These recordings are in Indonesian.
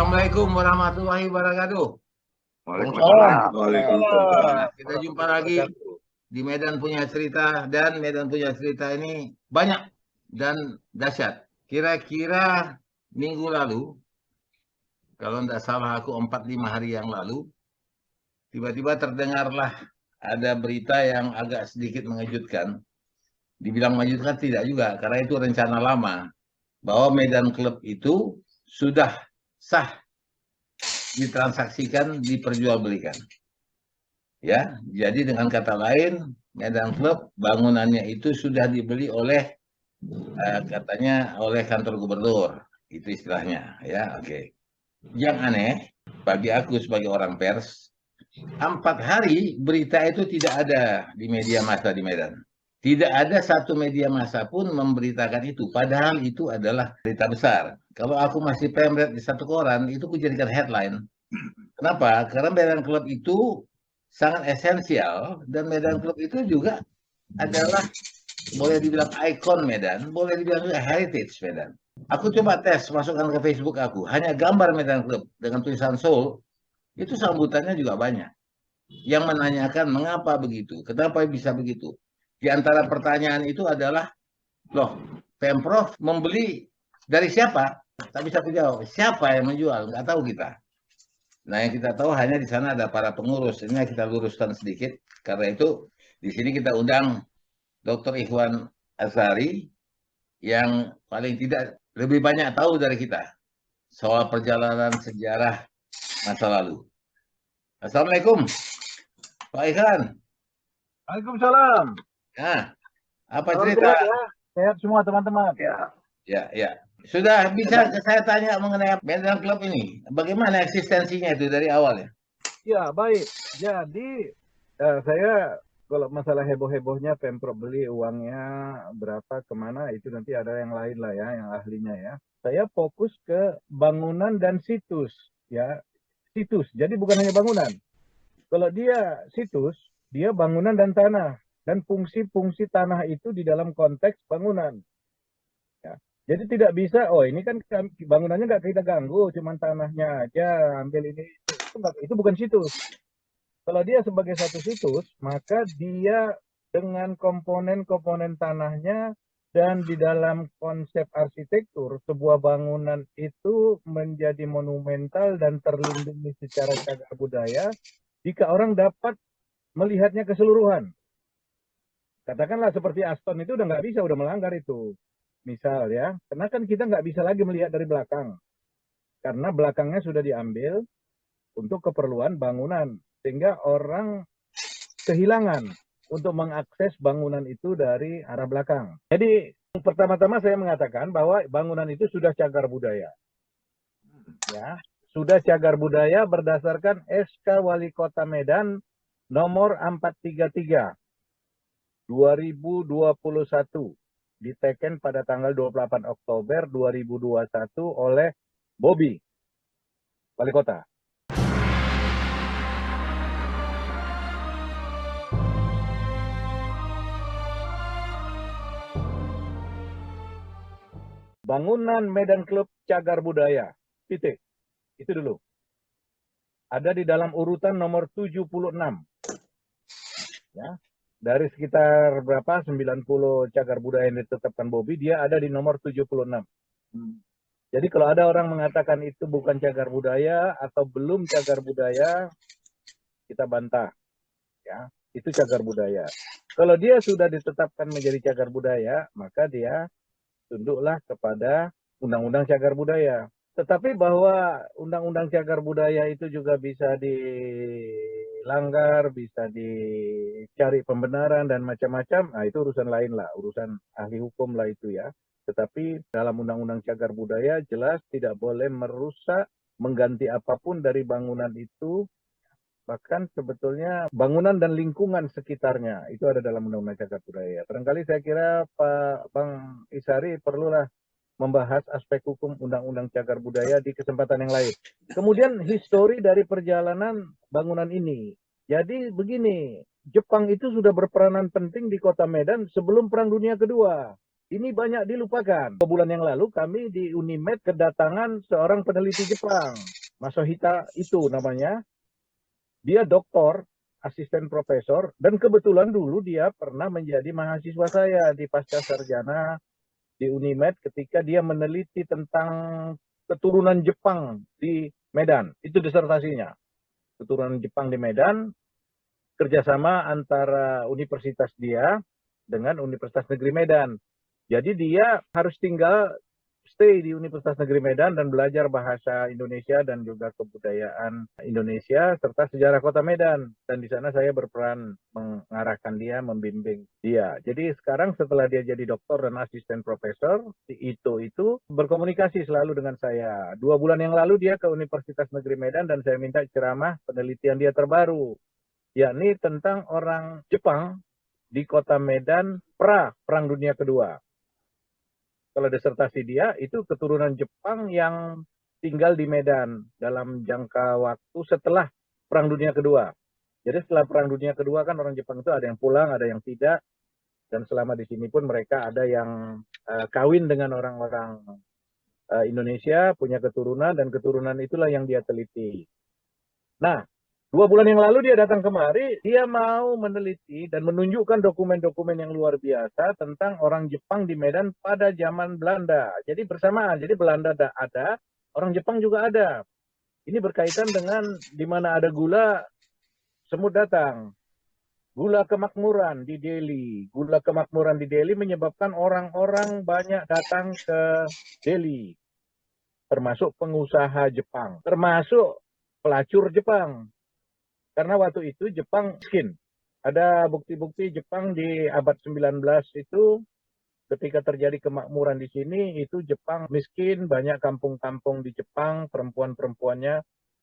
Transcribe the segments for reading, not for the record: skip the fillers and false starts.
Assalamualaikum warahmatullahi wabarakatuh. Waalaikumsalam. Nah, kita jumpa lagi di Medan Punya Cerita, dan Medan Punya Cerita ini banyak dan dahsyat. Kira-kira minggu lalu, kalau tidak salah aku 4-5 hari yang lalu, tiba-tiba terdengarlah ada berita yang agak sedikit mengejutkan. Dibilang mengejutkan tidak juga, karena itu rencana lama, bahwa Medan Club itu sudah sah ditransaksikan, diperjualbelikan. Ya, jadi dengan kata lain, Medan Club bangunannya itu sudah dibeli oleh katanya oleh kantor gubernur, itu istilahnya. Ya, oke. Yang aneh bagi aku sebagai orang pers, 4 hari berita itu tidak ada di media massa di Medan. Tidak ada satu media massa pun memberitakan itu. Padahal itu adalah berita besar. Kalau aku masih pemret di satu koran, itu kujadikan headline. Kenapa? Karena Medan Club itu sangat esensial, dan Medan Club itu juga adalah, boleh dibilang ikon Medan, boleh dibilang juga heritage Medan. Aku coba tes, masukkan ke Facebook aku, hanya gambar Medan Club dengan tulisan Soul, itu sambutannya juga banyak. Yang menanyakan mengapa begitu, kenapa bisa begitu. Di antara pertanyaan itu adalah, loh, Pemprov membeli dari siapa? Tak bisa dijawab. Siapa yang menjual? Nggak tahu kita. Nah, yang kita tahu hanya di sana ada para pengurus. Ini kita luruskan sedikit. Karena itu, di sini kita undang Dr. Ikhwan Azhari, yang paling tidak lebih banyak tahu dari kita soal perjalanan sejarah masa lalu. Assalamualaikum, Pak Ikhwan. Waalaikumsalam. Nah, apa Salam cerita? sehat ya. Sehat semua teman-teman. Ya. Sudah bisa saya tanya mengenai Medan Club ini? Bagaimana eksistensinya itu dari awal ya? Ya, baik. Jadi saya kalau masalah heboh-hebohnya Pemprov beli uangnya berapa kemana itu nanti ada yang lain lah ya, yang ahlinya ya. Saya fokus ke bangunan dan situs ya. Situs. Jadi bukan hanya bangunan. Kalau dia situs, dia bangunan dan tanah. Dan fungsi-fungsi tanah itu di dalam konteks bangunan. Ya. Jadi tidak bisa, oh ini kan bangunannya nggak kita ganggu, cuman tanahnya aja ambil ini. Itu bukan situs. Kalau dia sebagai satu situs, maka dia dengan komponen-komponen tanahnya dan di dalam konsep arsitektur, sebuah bangunan itu menjadi monumental dan terlindungi secara cagar budaya jika orang dapat melihatnya keseluruhan. Katakanlah seperti Aston itu udah nggak bisa, udah melanggar itu. Misal ya, karena kan kita nggak bisa lagi melihat dari belakang. Karena belakangnya sudah diambil untuk keperluan bangunan. Sehingga orang kehilangan untuk mengakses bangunan itu dari arah belakang. Jadi pertama-tama saya mengatakan bahwa bangunan itu sudah cagar budaya. Ya, sudah cagar budaya berdasarkan SK Wali Kota Medan nomor 433 2021 diteken pada tanggal 28 Oktober 2021 oleh Bobi, Wali Kota. Bangunan Medan Club cagar budaya. Titik. Itu dulu. Ada di dalam urutan nomor 76. Ya. Dari sekitar berapa? 90 cagar budaya yang ditetapkan Bobi, dia ada di nomor 76. Jadi kalau ada orang mengatakan itu bukan cagar budaya atau belum cagar budaya, kita bantah. Ya, itu cagar budaya. Kalau dia sudah ditetapkan menjadi cagar budaya, maka dia tunduklah kepada Undang-Undang Cagar Budaya. Tetapi bahwa Undang-Undang Cagar Budaya itu juga bisa dilanggar, bisa dicari pembenaran dan macam-macam, nah itu urusan lain lah, urusan ahli hukum lah itu ya. Tetapi dalam Undang-Undang Cagar Budaya jelas tidak boleh merusak, mengganti apapun dari bangunan itu, bahkan sebetulnya bangunan dan lingkungan sekitarnya itu ada dalam Undang-Undang Cagar Budaya. Barangkali saya kira Pak Bang Isari perlulah membahas aspek hukum Undang-Undang Cagar Budaya di kesempatan yang lain. Kemudian histori dari perjalanan bangunan ini. Jadi begini, Jepang itu sudah berperanan penting di kota Medan sebelum Perang Dunia Kedua. Ini banyak dilupakan. 2 bulan yang lalu kami di Unimed kedatangan seorang peneliti Jepang. Masohita itu namanya. Dia doktor, asisten profesor, dan kebetulan dulu dia pernah menjadi mahasiswa saya di pasca sarjana di Unimed ketika dia meneliti tentang keturunan Jepang di Medan. Itu disertasinya. Keturunan Jepang di Medan, kerjasama antara universitas dia dengan Universitas Negeri Medan. Jadi dia harus tinggal stay di Universitas Negeri Medan dan belajar bahasa Indonesia dan juga kebudayaan Indonesia serta sejarah Kota Medan. Dan di sana saya berperan mengarahkan dia, membimbing dia. Jadi sekarang setelah dia jadi doktor dan asisten profesor, si Ito itu berkomunikasi selalu dengan saya. 2 bulan yang lalu dia ke Universitas Negeri Medan dan saya minta ceramah penelitian dia terbaru, yakni tentang orang Jepang di Kota Medan Perang Dunia Kedua. Kalau disertasi dia itu keturunan Jepang yang tinggal di Medan dalam jangka waktu setelah Perang Dunia Kedua. Jadi setelah Perang Dunia Kedua kan orang Jepang itu ada yang pulang, ada yang tidak, dan selama di sini pun mereka ada yang kawin dengan orang-orang Indonesia, punya keturunan, dan keturunan itulah yang dia teliti. Nah, 2 bulan yang lalu dia datang kemari, dia mau meneliti dan menunjukkan dokumen-dokumen yang luar biasa tentang orang Jepang di Medan pada zaman Belanda. Jadi bersamaan, jadi Belanda ada, orang Jepang juga ada. Ini berkaitan dengan di mana ada gula, semut datang. Gula kemakmuran di Delhi. Gula kemakmuran di Delhi menyebabkan orang-orang banyak datang ke Delhi. Termasuk pengusaha Jepang, termasuk pelacur Jepang. Karena waktu itu Jepang miskin. Ada bukti-bukti Jepang di abad 19 itu ketika terjadi kemakmuran di sini, itu Jepang miskin, banyak kampung-kampung di Jepang, perempuan-perempuannya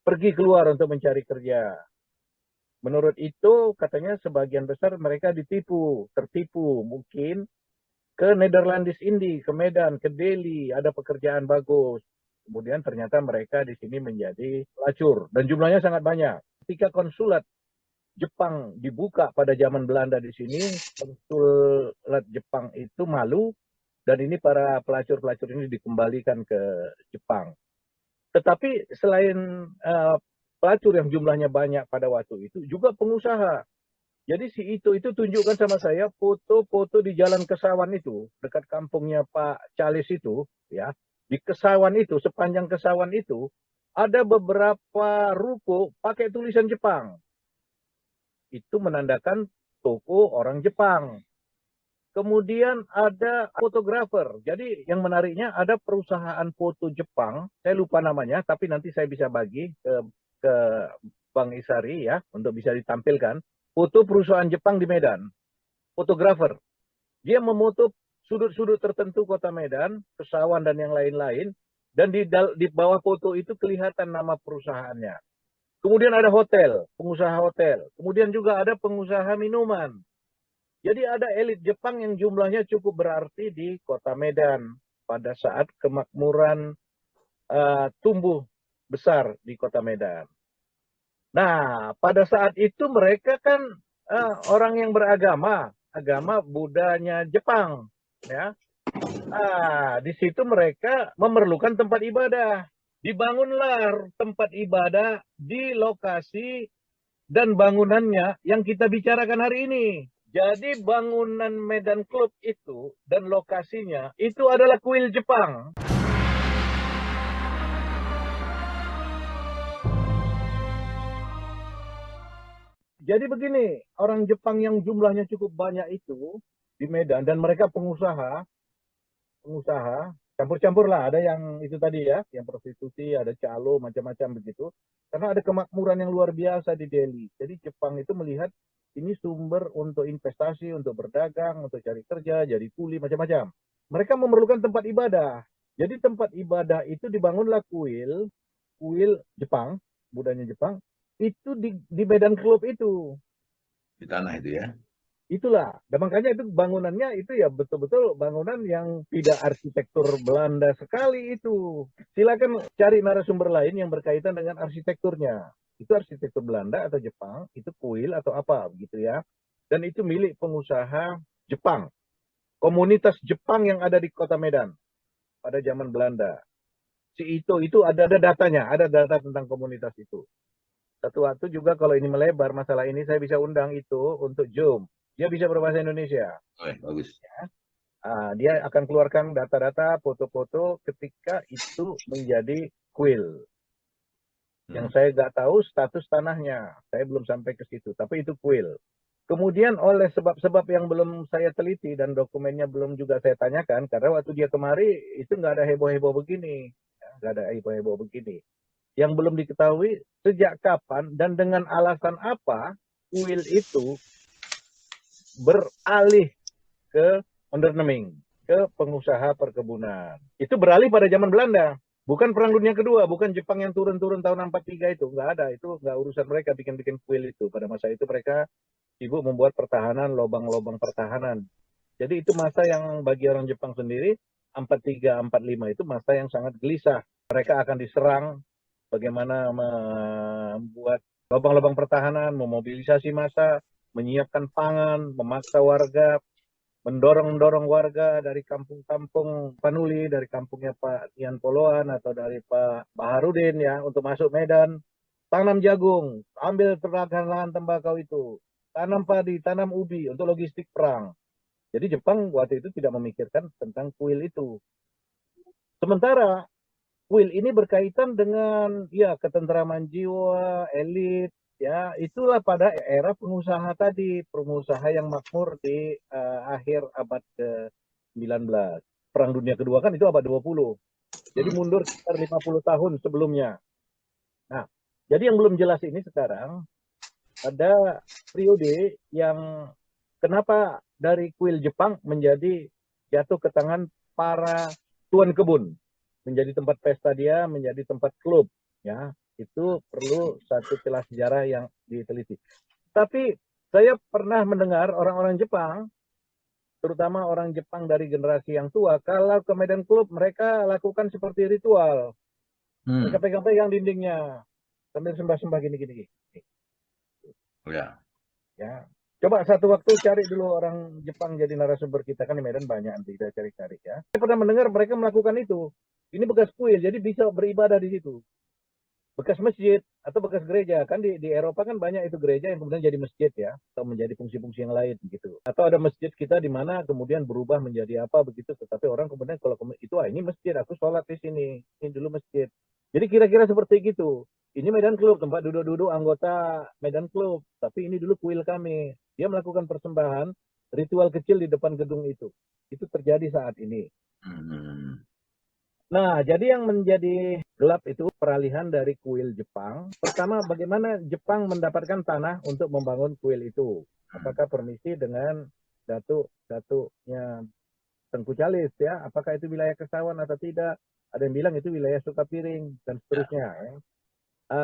pergi keluar untuk mencari kerja. Menurut itu katanya sebagian besar mereka tertipu mungkin ke Netherlands Indi, ke Medan, ke Delhi, ada pekerjaan bagus. Kemudian ternyata mereka di sini menjadi pelacur dan jumlahnya sangat banyak. Ketika konsulat Jepang dibuka pada zaman Belanda di sini, konsulat Jepang itu malu dan ini para pelacur-pelacur ini dikembalikan ke Jepang. Tetapi selain pelacur yang jumlahnya banyak pada waktu itu, juga pengusaha. Jadi si itu tunjukkan sama saya foto-foto di Jalan Kesawan itu, dekat kampungnya Pak Calis itu, ya. Di Kesawan itu, sepanjang Kesawan itu, ada beberapa ruko pakai tulisan Jepang. Itu menandakan toko orang Jepang. Kemudian ada fotografer. Jadi yang menariknya ada perusahaan foto Jepang, saya lupa namanya, tapi nanti saya bisa bagi ke Bang Isari ya, untuk bisa ditampilkan. Foto perusahaan Jepang di Medan. Fotografer. Dia memoto sudut-sudut tertentu kota Medan, Kesawan dan yang lain-lain. Dan di bawah foto itu kelihatan nama perusahaannya. Kemudian ada hotel, pengusaha hotel. Kemudian juga ada pengusaha minuman. Jadi ada elit Jepang yang jumlahnya cukup berarti di kota Medan pada saat kemakmuran tumbuh besar di kota Medan. Nah, pada saat itu mereka kan orang yang beragama, agama Budanya Jepang, ya. Nah, di situ mereka memerlukan tempat ibadah. Dibangunlah tempat ibadah di lokasi dan bangunannya yang kita bicarakan hari ini. Jadi bangunan Medan Club itu dan lokasinya itu adalah kuil Jepang. Jadi begini, orang Jepang yang jumlahnya cukup banyak itu di Medan dan mereka pengusaha campur-campur lah, ada yang itu tadi ya, yang prostitusi, ada calo, macam-macam begitu. Karena ada kemakmuran yang luar biasa di Delhi. Jadi Jepang itu melihat ini sumber untuk investasi, untuk berdagang, untuk cari kerja, jadi kuli, macam-macam. Mereka memerlukan tempat ibadah. Jadi tempat ibadah itu dibangunlah kuil Jepang, budanya Jepang, itu di Medan Club itu. Di tanah itu ya. Itulah, dan makanya itu bangunannya itu ya betul-betul bangunan yang tidak arsitektur Belanda sekali itu. Silakan cari narasumber lain yang berkaitan dengan arsitekturnya. Itu arsitektur Belanda atau Jepang, itu kuil atau apa begitu ya. Dan itu milik pengusaha Jepang. Komunitas Jepang yang ada di kota Medan pada zaman Belanda. si itu ada datanya, ada data tentang komunitas itu. Satu waktu juga kalau ini melebar masalah ini, saya bisa undang itu untuk Zoom. Dia bisa berbahasa Indonesia. Bagus. Dia akan keluarkan data-data, foto-foto ketika itu menjadi kuil. Yang saya nggak tahu status tanahnya, saya belum sampai ke situ, tapi itu kuil. Kemudian oleh sebab-sebab yang belum saya teliti dan dokumennya belum juga saya tanyakan, karena waktu dia kemari itu nggak ada heboh-heboh begini, nggak ada heboh-heboh begini. Yang belum diketahui sejak kapan dan dengan alasan apa kuil itu beralih ke onderneming, ke pengusaha perkebunan. Itu beralih pada zaman Belanda. Bukan Perang Dunia Kedua, bukan Jepang yang turun-turun tahun 43 itu. Nggak ada, itu nggak urusan mereka bikin-bikin kuil itu. Pada masa itu mereka sibuk membuat pertahanan, lubang-lubang pertahanan. Jadi itu masa yang bagi orang Jepang sendiri, 43, 45 itu masa yang sangat gelisah. Mereka akan diserang, bagaimana membuat lubang-lubang pertahanan, memobilisasi massa, menyiapkan pangan, memaksa warga, mendorong warga dari kampung-kampung Panuli, dari kampungnya Pak Ian Poloan atau dari Pak Baharudin ya untuk masuk Medan, tanam jagung, ambil lahan tembakau itu, tanam padi, tanam ubi untuk logistik perang. Jadi Jepang waktu itu tidak memikirkan tentang kuil itu. Sementara kuil ini berkaitan dengan ya ketentraman jiwa, elit, ya itulah pada era pengusaha tadi, pengusaha yang makmur di akhir abad ke-19. Perang Dunia Kedua kan itu abad 20. Jadi mundur sekitar 50 tahun sebelumnya. Nah, jadi yang belum jelas ini sekarang ada periode yang kenapa dari kuil Jepang menjadi jatuh ke tangan para tuan kebun, menjadi tempat pesta dia, menjadi tempat klub, ya itu perlu satu celah sejarah yang diteliti. Tapi saya pernah mendengar orang-orang Jepang, terutama orang Jepang dari generasi yang tua, kalau ke Medan Club mereka lakukan seperti ritual, mereka pegang-pegang dindingnya sambil sembah-sembah gini-gini. Ya, coba satu waktu cari dulu orang Jepang jadi narasumber kita, kan di Medan banyak, nanti kita cari-cari ya. Saya pernah mendengar mereka melakukan itu. Ini bekas kuil, jadi bisa beribadah di situ. Bekas masjid atau bekas gereja, kan di Eropa kan banyak itu gereja yang kemudian jadi masjid ya, atau menjadi fungsi-fungsi yang lain gitu. Atau ada masjid kita di mana kemudian berubah menjadi apa begitu, tetapi orang kemudian kalau itu ini masjid, aku sholat di sini, ini dulu masjid. Jadi kira-kira seperti gitu. Ini Medan Club, tempat duduk-duduk anggota Medan Club, tapi ini dulu kuil kami. Dia melakukan persembahan, ritual kecil di depan gedung itu. Itu terjadi saat ini. Nah, jadi yang menjadi gelap itu peralihan dari kuil Jepang. Pertama, bagaimana Jepang mendapatkan tanah untuk membangun kuil itu? Apakah permisi dengan datuknya Tengku Calis ya? Apakah itu wilayah Kesawan atau tidak? Ada yang bilang itu wilayah Sukapiring dan seterusnya. Ya.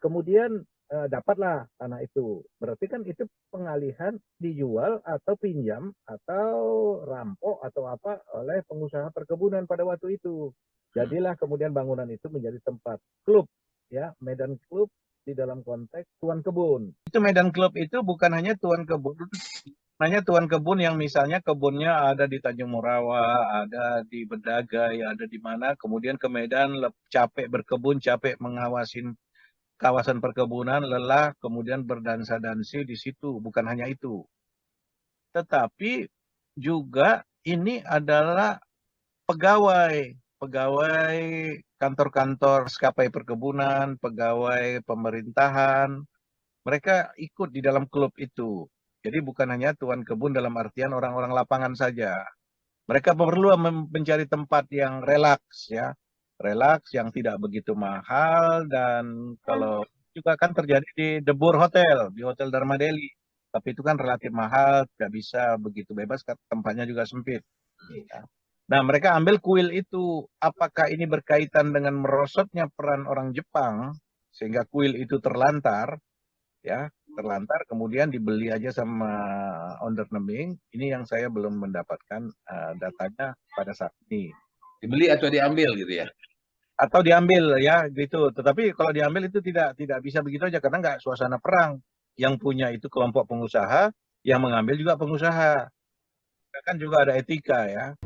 Kemudian dapatlah tanah itu. Berarti kan itu pengalihan dijual atau pinjam atau rampok atau apa oleh pengusaha perkebunan pada waktu itu. Jadilah kemudian bangunan itu menjadi tempat klub, ya Medan Club di dalam konteks tuan kebun. Itu Medan Club itu bukan hanya tuan kebun, hanya tuan kebun yang misalnya kebunnya ada di Tanjung Morawa, ada di Bedagai, ada di mana, kemudian ke Medan capek berkebun, capek mengawasin kawasan perkebunan, lelah, kemudian berdansa-dansi di situ. Bukan hanya itu. Tetapi juga ini adalah pegawai kantor-kantor skapai perkebunan, pegawai pemerintahan, mereka ikut di dalam klub itu. Jadi bukan hanya tuan kebun dalam artian orang-orang lapangan saja. Mereka perlu mencari tempat yang relaks ya. Relaks yang tidak begitu mahal, dan kalau juga kan terjadi di The Bour Hotel, di Hotel Dharma Delhi. Tapi itu kan relatif mahal, tidak bisa begitu bebas, tempatnya juga sempit. Ya. Nah, mereka ambil kuil itu. Apakah ini berkaitan dengan merosotnya peran orang Jepang sehingga kuil itu terlantar, ya, terlantar kemudian dibeli aja sama onderneming? Ini yang saya belum mendapatkan datanya pada saat ini. Dibeli atau diambil gitu ya? Atau diambil ya gitu. Tetapi kalau diambil itu tidak bisa begitu aja, karena nggak suasana perang. Yang punya itu kelompok pengusaha, yang mengambil juga pengusaha. Kan juga ada etika ya.